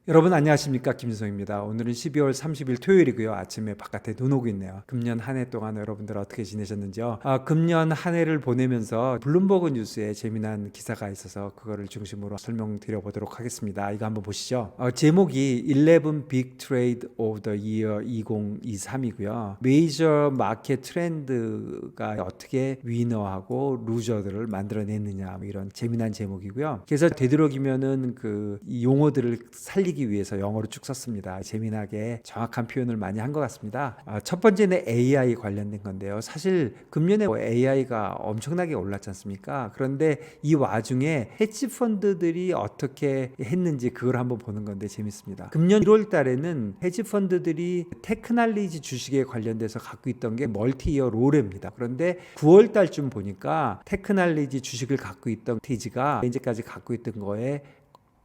여러분 안녕하십니까, 김윤성입니다. 오늘은 12월 30일 토요일이고요. 아침에 바깥에 눈 오고 있네요. 금년 한 해 동안 여러분들 어떻게 지내셨는지요? 금년 한 해를 보내면서 블룸버그 뉴스에 재미난 기사가 있어서 그거를 중심으로 설명드려 보도록 하겠습니다. 이거 한번 보시죠. 제목이 11 Big Trade of the Year 2023이고요. 메이저 마켓 트렌드가 어떻게 위너하고 루저들을 만들어냈느냐, 뭐 이런 재미난 제목이고요. 그래서 되도록이면은 이 용어들을 살리기 위해서 영어로 쭉 썼습니다. 재미나게 정확한 표현을 많이 한 것 같습니다. 첫 번째는 AI 관련된 건데요. 사실 금년에 AI가 엄청나게 올랐지 않습니까? 그런데 이 와중에 헤지 펀드들이 어떻게 했는지 그걸 한번 보는 건데 재밌습니다. 금년 1월 달에는 헤지 펀드들이 테크놀로지 주식에 관련돼서 갖고 있던 게 멀티이어 롤입니다. 그런데 9월 달쯤 보니까 테크놀로지 주식을 갖고 있던 헤지가 이제까지 갖고 있던 거에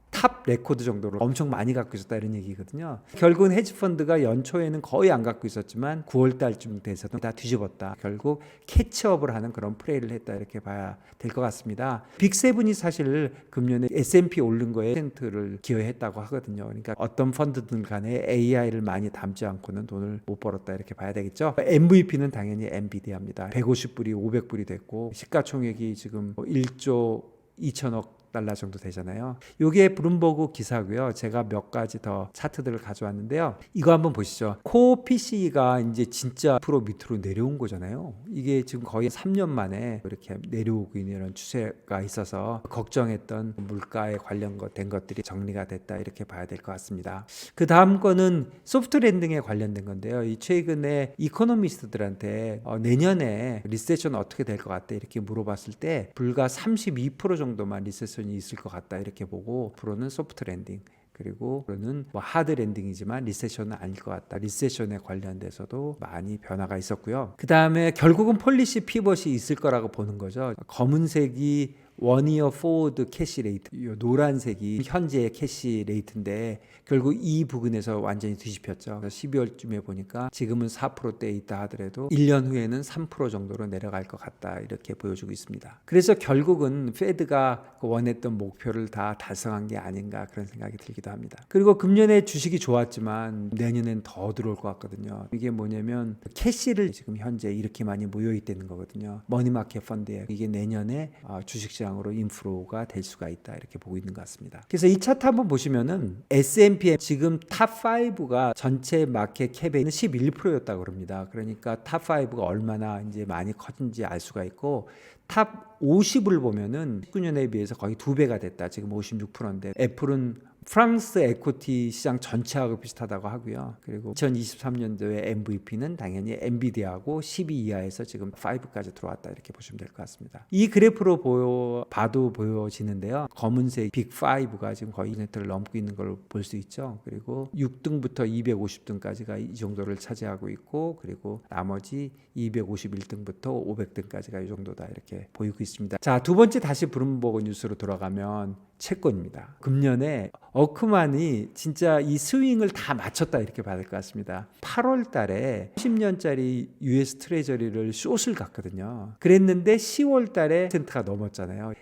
탑 레코드 정도로 엄청 많이 갖고 있었다, 이런 얘기거든요. 결국은 헤지펀드가 연초에는 거의 안 갖고 있었지만 9월 달쯤 돼서도 다 뒤집었다. 결국 캐치업을 하는 그런 플레이를 했다, 이렇게 봐야 될 것 같습니다. 빅세븐이 사실 금년에 S&P 오른 거에 %를 기여했다고 하거든요. 그러니까 어떤 펀드든 간에 AI를 많이 담지 않고는 돈을 못 벌었다, 이렇게 봐야 되겠죠. MVP는 당연히 엔비디아입니다. 150불이 500불이 됐고 시가총액이 지금 1조 2천억 달러 정도 되잖아요. 이게 블룸버그 기사고요. 제가 몇 가지 더 차트들을 가져왔는데요. 이거 한번 보시죠. 코어 PC가 이제 진짜 프로 밑으로 내려온 거잖아요. 이게 지금 거의 3년 만에 이렇게 내려오고 있는 이런 추세가 있어서 걱정했던 물가에 관련된 것들이 정리가 됐다, 이렇게 봐야 될 것 같습니다. 그 다음 거는 소프트 랜딩에 관련된 건데요. 이 최근에 이코노미스트들한테 내년에 리세션 어떻게 될 것 같다, 이렇게 물어봤을 때 불과 32% 정도만 리세션이 있을 것 같다, 이렇게 보고 프로는 소프트 랜딩, 그리고 그는 하드 랜딩이지만 리세션은 아닐 것 같다. 리세션에 관련돼서도 많이 변화가 있었고요. 그 다음에 결국은 폴리시 피벗이 있을 거라고 보는 거죠. 검은색이 원이어 포워드 캐시 레이트, 노란색이 현재의 캐시 레이트인데 결국 이 부분에서 완전히 뒤집혔죠. 12월쯤에 보니까 지금은 4%대에 있다 하더라도 1년 후에는 3% 정도로 내려갈 것 같다, 이렇게 보여주고 있습니다. 그래서 결국은 페드가 원했던 목표를 다 달성한 게 아닌가, 그런 생각이 들기도 합니다. 그리고 금년에 주식이 좋았지만 내년엔 더 들어올 것 같거든요. 이게 뭐냐면 캐시를 지금 현재 이렇게 많이 모여 있다는 거거든요. 머니마켓 펀드에. 이게 내년에 주식시장으로 인프로가 될 수가 있다, 이렇게 보고 있는 것 같습니다. 그래서 이 차트 한번 보시면은 S&P의 지금 탑5가 전체 마켓 캡에 11%였다고 그럽니다. 그러니까 탑5가 얼마나 이제 많이 커진지 알 수가 있고, 탑 50을 보면은 19년에 비해서 거의 2배가 됐다. 지금 56%인데 애플은 프랑스 에코티 시장 전체하고 비슷하다고 하고요. 그리고 2023년도에 MVP는 당연히 엔비디아하고 12 이하에서 지금 5까지 들어왔다, 이렇게 보시면 될 것 같습니다. 이 그래프로 봐도 보여지는데요. 검은색 빅5가 지금 거의 2%를 넘고 있는 걸 볼 수 있죠. 그리고 6등부터 250등까지가 이 정도를 차지하고 있고, 그리고 나머지 251등부터 500등까지가 이 정도다, 이렇게 보이고 있습니다. 자, 두 번째 다시 블룸버그 뉴스로 돌아가면 채권입니다. 금년에 어크만이 진짜 이 스윙을 다 맞췄다, 이렇게 봐야 될 것 같습니다. 8월 달에 10년짜리 US 트레저리를 숏을 갔거든요. 그랬는데 10월 달에 %가 넘었잖아요.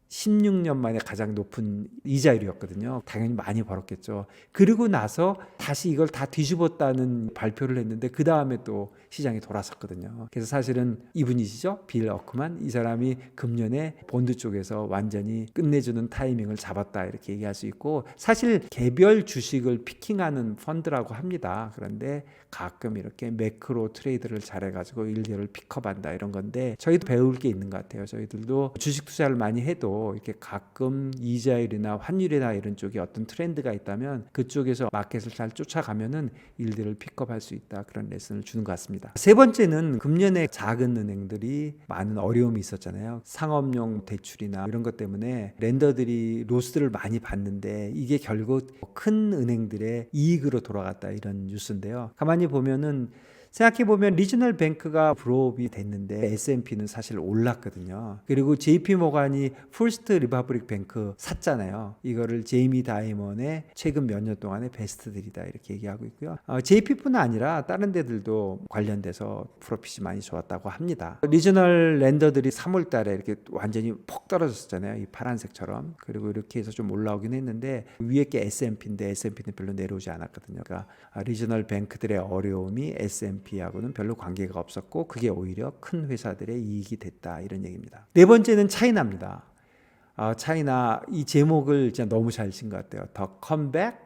16년 만에 가장 높은 이자율이었거든요. 당연히 많이 벌었겠죠. 그리고 나서 다시 이걸 다 뒤집었다는 발표를 했는데 그 다음에 또 시장이 돌아섰거든요. 그래서 사실은 이분이시죠, 빌 어크만. 이 사람이 금년에 본드 쪽에서 완전히 끝내주는 타이밍을 잡았다, 이렇게 얘기할 수 있고, 사실 개별 주식을 피킹하는 펀드라고 합니다. 그런데 가끔 이렇게 매크로 트레이드를 잘해가지고 일대를 픽업한다, 이런 건데 저희도 배울 게 있는 것 같아요. 저희들도 주식 투자를 많이 해도 이렇게 가끔 이자율이나 환율이나 이런 쪽에 어떤 트렌드가 있다면 그쪽에서 마켓을 잘 쫓아가면은 일대를 픽업할 수 있다, 그런 레슨을 주는 것 같습니다. 세 번째는 금년에 작은 은행들이 많은 어려움이 있었잖아요. 상업용 대출이나 이런 것 때문에 렌더들이 로스를 많이 봤는데 이게 결국 큰 은행들의 이익으로 돌아갔다, 이런 뉴스인데요. 가만히 보면은 생각해보면 리저널 뱅크가 브로업이 됐는데 S&P는 사실 올랐거든요. 그리고 JP 모간이 퍼스트 리퍼블릭 뱅크 샀잖아요. 이거를 제이미 다이먼의 최근 몇 년 동안의 베스트들이다 이렇게 얘기하고 있고요. JP뿐 아니라 다른 데들도 관련돼서 프로핏이 많이 좋았다고 합니다. 리저널 랜더들이 3월 달에 이렇게 완전히 폭 떨어졌잖아요. 이 파란색처럼. 그리고 이렇게 해서 좀 올라오긴 했는데 위에 게 S&P인데 S&P는 별로 내려오지 않았거든요. 그러니까 리저널 뱅크들의 어려움이 S&P하고는 별로 관계가 없었고 그게 오히려 큰 회사들의 이익이 됐다 이런 얘기입니다. 네 번째는 차이나입니다. 차이나 이 제목을 진짜 너무 잘 친 것 같아요. The comeback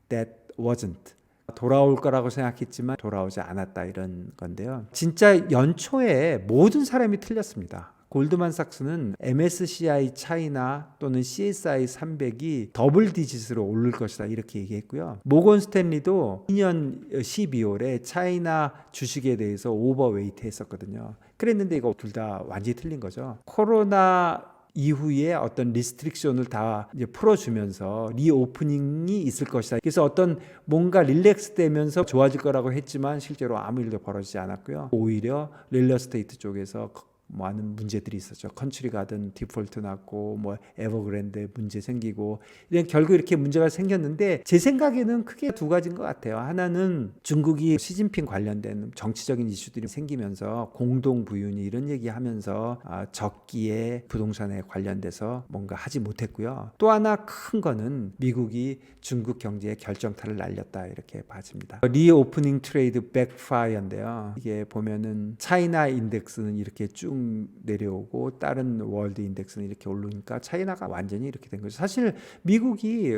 that wasn't. 돌아올 거라고 생각했지만 돌아오지 않았다 이런 건데요. 진짜 연초에 모든 사람이 틀렸습니다. 골드만삭스는 MSCI 차이나 또는 CSI 300이 더블 디짓으로 오를 것이다 이렇게 얘기했고요. 모건 스탠리도 2년 12월에 차이나 주식에 대해서 오버웨이트 했었거든요. 그랬는데 이거 둘 다 완전히 틀린 거죠. 코로나 이후에 어떤 리스트릭션을 다 이제 풀어주면서 리오프닝이 있을 것이다. 그래서 어떤 뭔가 릴렉스 되면서 좋아질 거라고 했지만 실제로 아무 일도 벌어지지 않았고요. 오히려 릴러스테이트 쪽에서 많은 문제들이 있었죠. 컨트리 가든 디폴트 났고 뭐 에버그랜드 문제 생기고 이런 결국 이렇게 문제가 생겼는데 제 생각에는 크게 두 가지인 것 같아요. 하나는 중국이 시진핑 관련된 정치적인 이슈들이 생기면서 공동부윤이 이런 얘기하면서 적기에 부동산에 관련돼서 뭔가 하지 못했고요. 또 하나 큰 거는 미국이 중국 경제에 결정타를 날렸다 이렇게 봐집니다. 리오프닝 트레이드 백파이어인데요. 이게 보면은 차이나 인덱스는 이렇게 쭉 내려오고 다른 월드 인덱스는 이렇게 오르니까 차이나가 완전히 이렇게 된 거죠. 사실 미국이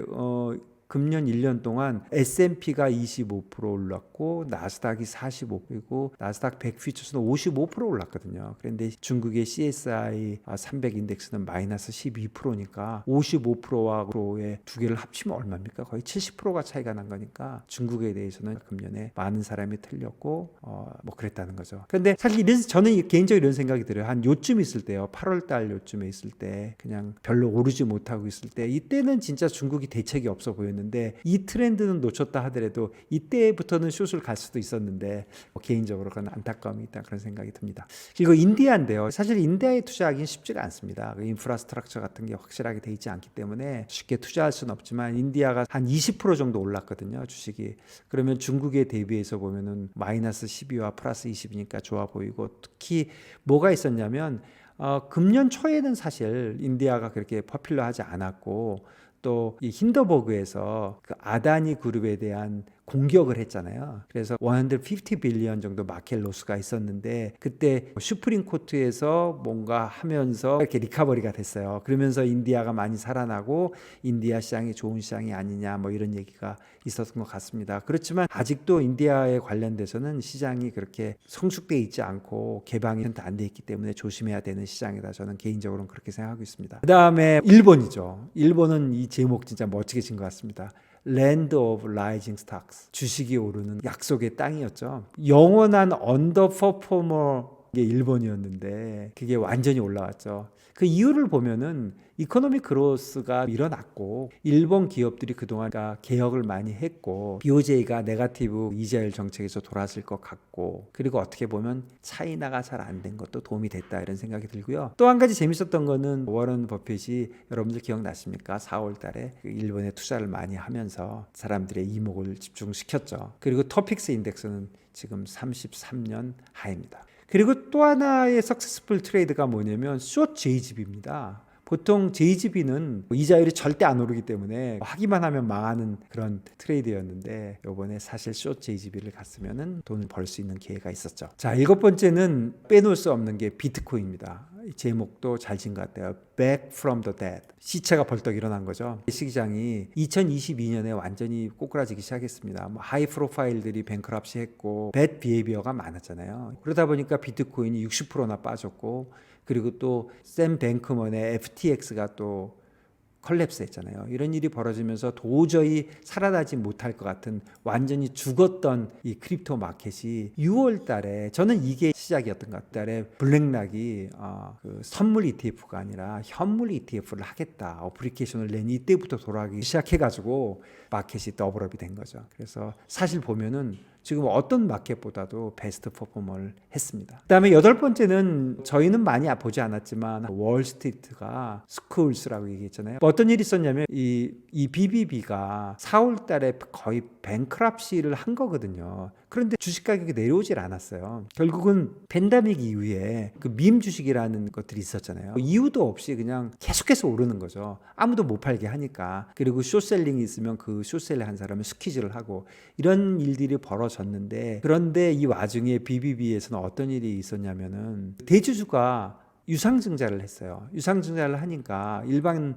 금년 1년 동안 S&P가 25% 올랐고 나스닥이 45%이고 나스닥 100 퓨처스는 55% 올랐거든요. 그런데 중국의 CSI 300 인덱스는 마이너스 12%니까 55%와 의 두 개를 합치면 얼마입니까? 거의 70%가 차이가 난 거니까 중국에 대해서는 금년에 많은 사람이 틀렸고 뭐 그랬다는 거죠. 그런데 사실 저는 개인적으로 이런 생각이 들어요. 한 요쯤 있을 때요. 8월 달 요쯤에 있을 때 그냥 별로 오르지 못하고 있을 때 이때는 진짜 중국이 대책이 없어 보였는데 이 트렌드는 놓쳤다 하더라도 이때부터는 숏을 갈 수도 있었는데 개인적으로 그런 안타까움이 있다 그런 생각이 듭니다. 그리고 인디아인데요. 사실 인디아에 투자하기는 쉽지가 않습니다. 인프라스트럭처 같은 게 확실하게 돼 있지 않기 때문에 쉽게 투자할 수는 없지만 인디아가 한 20% 정도 올랐거든요. 주식이. 그러면 중국에 대비해서 보면은 마이너스 12와 플러스 20이니까 좋아 보이고 특히 뭐가 있었냐면 금년 초에는 사실 인디아가 그렇게 퍼퓰러하지 않았고 또 이 힌더버그에서 그 아다니 그룹에 대한 공격을 했잖아요. 그래서 150 빌리언 정도 마켓 로스가 있었는데 그때 슈프림 코트에서 뭔가 하면서 이렇게 리커버리가 됐어요. 그러면서 인디아가 많이 살아나고 인디아 시장이 좋은 시장이 아니냐 뭐 이런 얘기가 있었던 것 같습니다. 그렇지만 아직도 인디아에 관련돼서는 시장이 그렇게 성숙돼 있지 않고 개방이 안 돼 있기 때문에 조심해야 되는 시장이다. 저는 개인적으로는 그렇게 생각하고 있습니다. 그 다음에 일본이죠. 일본은 이 제목 진짜 멋지게 진 것 같습니다. Land of Rising Stocks. 주식이 오르는 약속의 땅이었죠. 영원한 언더퍼포머의 일본이었는데 그게 완전히 올라왔죠. 그 이유를 보면은 이코노믹 그로스가 일어났고 일본 기업들이 그동안 개혁을 많이 했고 BOJ가 네거티브 이자율 정책에서 돌아설 것 같고 그리고 어떻게 보면 차이나가 잘 안 된 것도 도움이 됐다 이런 생각이 들고요. 또 한 가지 재밌었던 거는 워런 버핏이 여러분들 기억나십니까? 4월 달에 일본에 투자를 많이 하면서 사람들의 이목을 집중시켰죠. 그리고 토픽스 인덱스는 지금 33년 하입니다. 그리고 또 하나의 석세스풀 트레이드가 뭐냐면 숏 JGB입니다. 보통 JGB는 이자율이 절대 안 오르기 때문에 하기만 하면 망하는 그런 트레이드였는데 이번에 사실 숏 JGB를 갔으면 돈을 벌 수 있는 기회가 있었죠. 자, 7번째는 빼놓을 수 없는 게 비트코인입니다. 제목도 잘 지은 것 같아요. Back from the dead. 시체가 벌떡 일어난 거죠. 시장이 2022년에 완전히 꼬꾸라지기 시작했습니다. 하이 프로파일들이 뱅크럽시 했고 배드 비헤이비어가 많았잖아요. 그러다 보니까 비트코인이 60%나 빠졌고 그리고 또 샘 뱅크먼의 FTX가 또 컬랩스 했잖아요. 이런 일이 벌어지면서 도저히 살아나지 못할 것 같은 완전히 죽었던 이 크립토 마켓이 6월 달에 저는 이게 시작이었던 것 같아요. 블랙락이 그 선물 ETF가 아니라 현물 ETF를 하겠다. 어플리케이션을 낸 이때부터 돌아가기 시작해가지고 마켓이 더블업이 된 거죠. 그래서 사실 보면은 지금 어떤 마켓보다도 베스트 퍼포머를 했습니다. 그다음에 여덟 번째는 저희는 많이 보지 않았지만 월스트리트가 스쿨스라고 얘기했잖아요. 어떤 일이 있었냐면 이 BBB가 4월 달에 거의 뱅크럽시를 한 거거든요. 그런데 주식 가격이 내려오질 않았어요. 결국은 팬데믹 이후에 그 밈 주식이라는 것들이 있었잖아요. 이유도 없이 그냥 계속해서 오르는 거죠. 아무도 못 팔게 하니까. 그리고 숏셀링이 있으면 그 숏셀링 한 사람은 스퀴즈를 하고 이런 일들이 벌어졌는데, 그런데 이 와중에 BBB에서는 어떤 일이 있었냐면은 대주주가 유상증자를 했어요. 유상증자를 하니까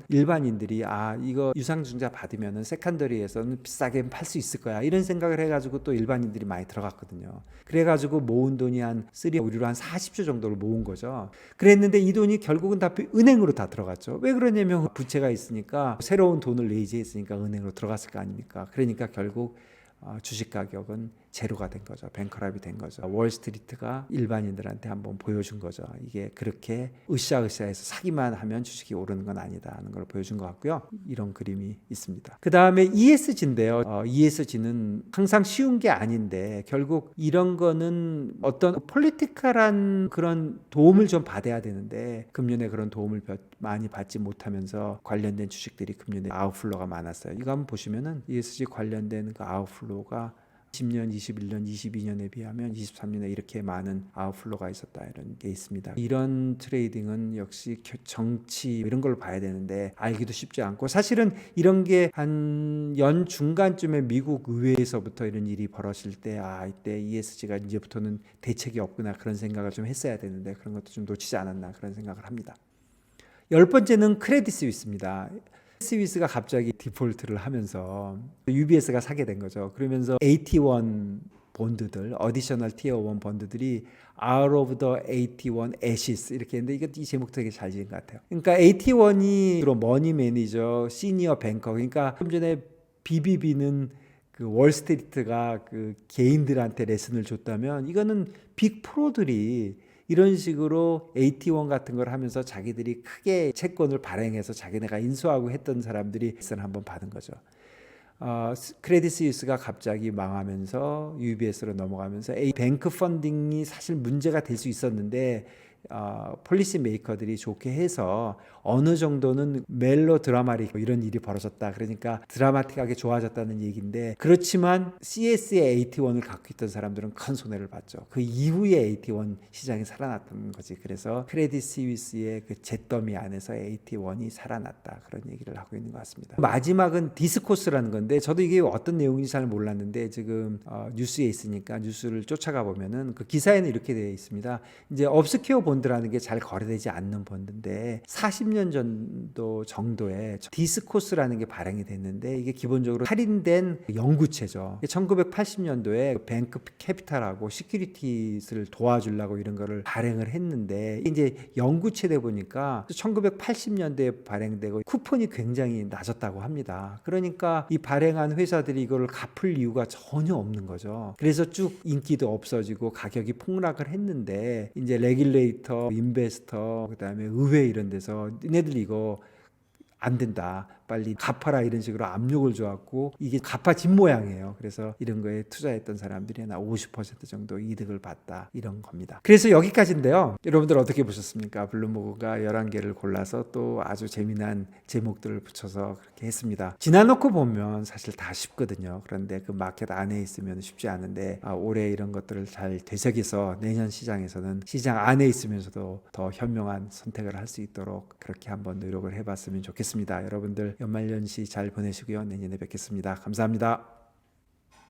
일반인들이 이거 유상증자 받으면은 세컨더리에서는 비싸게 팔 수 있을 거야, 이런 생각을 해가지고 또 일반인들이 많이 들어갔거든요. 그래가지고 모은 돈이 한 3우리로 한 40조 정도를 모은 거죠. 그랬는데 이 돈이 결국은 다 은행으로 다 들어갔죠. 왜 그러냐면 부채가 있으니까, 새로운 돈을 레이즈했으니까 은행으로 들어갔을 거 아닙니까? 그러니까 결국 주식 가격은 제로가 된 거죠. 뱅크럽이 된 거죠. 월스트리트가 일반인들한테 한번 보여준 거죠. 이게 그렇게 으쌰으쌰해서 사기만 하면 주식이 오르는 건 아니다 하는 걸 보여준 것 같고요. 이런 그림이 있습니다. 그 다음에 ESG인데요. ESG는 항상 쉬운 게 아닌데 결국 이런 거는 어떤 폴리티컬한 그런 도움을 좀 받아야 되는데, 금년에 그런 도움을 많이 받지 못하면서 관련된 주식들이 금년에 아웃플로가 많았어요. 이거 한번 보시면은 ESG 관련된 그 아웃플로가 10년, 21년, 22년에 비하면 23년에 이렇게 많은 아웃플로가 있었다, 이런 게 있습니다. 이런 트레이딩은 역시 정치 이런 걸 봐야 되는데 알기도 쉽지 않고, 사실은 이런 게 한 연 중간쯤에 미국 의회에서부터 이런 일이 벌어질 때 이때 ESG가 이제부터는 대책이 없구나, 그런 생각을 좀 했어야 되는데 그런 것도 좀 놓치지 않았나, 그런 생각을 합니다. 열 번째는 크레딧 스위스입니다. 스위스가 갑자기 디폴트를 하면서 UBS가 사게 된 거죠. 그러면서 AT1 본드들, 어디셔널 티어 1 본드들이 Out of the AT1 Ashes 이렇게 했는데, 이 제목 되게 잘 지은 것 같아요. 그러니까 AT1이 주로 머니 매니저, 시니어 뱅커, 그러니까 좀 전에 BBB는 그 월스트리트가 그 개인들한테 레슨을 줬다면, 이거는 빅 프로들이 이런 식으로 AT1 같은 걸 하면서 자기들이 크게 채권을 발행해서 자기네가 인수하고 했던 사람들이 레슨을 한번 받은 거죠. 크레딧 스위스가 갑자기 망하면서 UBS로 넘어가면서 뱅크 펀딩이 사실 문제가 될 수 있었는데 폴리시 메이커들이 좋게 해서 어느 정도는 멜로 드라마틱 이런 일이 벌어졌다, 그러니까 드라마틱하게 좋아졌다는 얘기인데, 그렇지만 CS의 AT1을 갖고 있던 사람들은 큰 손해를 봤죠. 그 이후에 AT1 시장이 살아났던 거지. 그래서 크레딧 스위스의 그 잿더미 안에서 AT1이 살아났다, 그런 얘기를 하고 있는 것 같습니다. 마지막은 디스코스라는 건데, 저도 이게 어떤 내용인지 잘 몰랐는데 지금 뉴스에 있으니까 뉴스를 쫓아가 보면은 그 기사에는 이렇게 되어 있습니다. 이제 업스큐어 본드라는 게 잘 거래되지 않는 본드인데 40년 정도에 디스코스라는 게 발행이 됐는데, 이게 기본적으로 할인된 영구채죠. 1980년도에 뱅크 캐피탈하고 시큐리티스를 도와주려고 이런 거를 발행을 했는데, 이제 영구채다 보니까 1980년대에 발행되고 쿠폰이 굉장히 낮았다고 합니다. 그러니까 이 발행한 회사들이 이거를 갚을 이유가 전혀 없는 거죠. 그래서 쭉 인기도 없어지고 가격이 폭락을 했는데, 이제 레귤레이터, 인베스터, 그다음에 의회 이런 데서 니네들 이거 안 된다, 빨리 갚아라, 이런 식으로 압력을 줘갖고 이게 갚아진 모양이에요. 그래서 이런 거에 투자했던 사람들이 한 50% 정도 이득을 봤다, 이런 겁니다. 그래서 여기까지인데요. 여러분들 어떻게 보셨습니까? 블룸버그가 11개를 골라서 또 아주 재미난 제목들을 붙여서 그렇게 했습니다. 지나놓고 보면 사실 다 쉽거든요. 그런데 그 마켓 안에 있으면 쉽지 않은데, 올해 이런 것들을 잘 되새겨서 내년 시장에서는 시장 안에 있으면서도 더 현명한 선택을 할 수 있도록 그렇게 한번 노력을 해봤으면 좋겠습니다. 여러분들 연말연시 잘 보내시고요. 내년에 뵙겠습니다. 감사합니다.